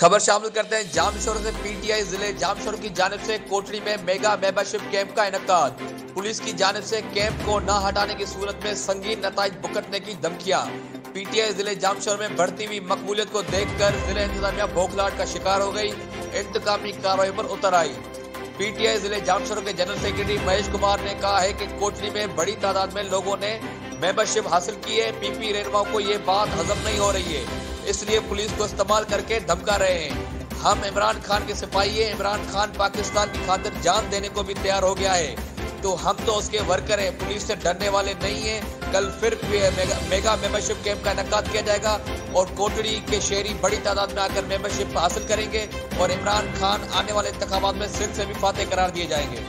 खबर शामिल करते हैं जामशोर से। पीटीआई जिले जामशोर की जानिब से कोटड़ी में मेगा मेंबरशिप कैंप का इनेकाद। पुलिस की जानिब से कैंप को न हटाने की सूरत में संगीन नताइज भुगतने की धमकियां। पीटीआई जिले जामशोर में बढ़ती हुई मकबूलियत को देखकर जिले इंतजामिया बौखलाहट का शिकार हो गई, इंतकामी कार्रवाई पर उतर आई। पीटीआई जिले जामशोर के जनरल सेक्रेटरी महेश कुमार ने कहा है कि कोटड़ी में बड़ी तादाद में लोगों ने मेंबरशिप हासिल की है। पीपी रहनुमाओं को ये बात हजम नहीं हो रही है, इसलिए पुलिस को इस्तेमाल करके धमका रहे हैं। हम इमरान खान के सिपाही हैं, इमरान खान पाकिस्तान की खातिर जान देने को भी तैयार हो गया है, तो हम तो उसके वर्कर हैं, पुलिस से डरने वाले नहीं हैं। कल फिर मेगा मेंबरशिप कैंप का इनेकाद किया जाएगा और कोटड़ी के शहरी बड़ी तादाद में आकर मेंबरशिप हासिल करेंगे और इमरान खान आने वाले इंतखाबात में सिंध से भी फातेह करार दिए जाएंगे।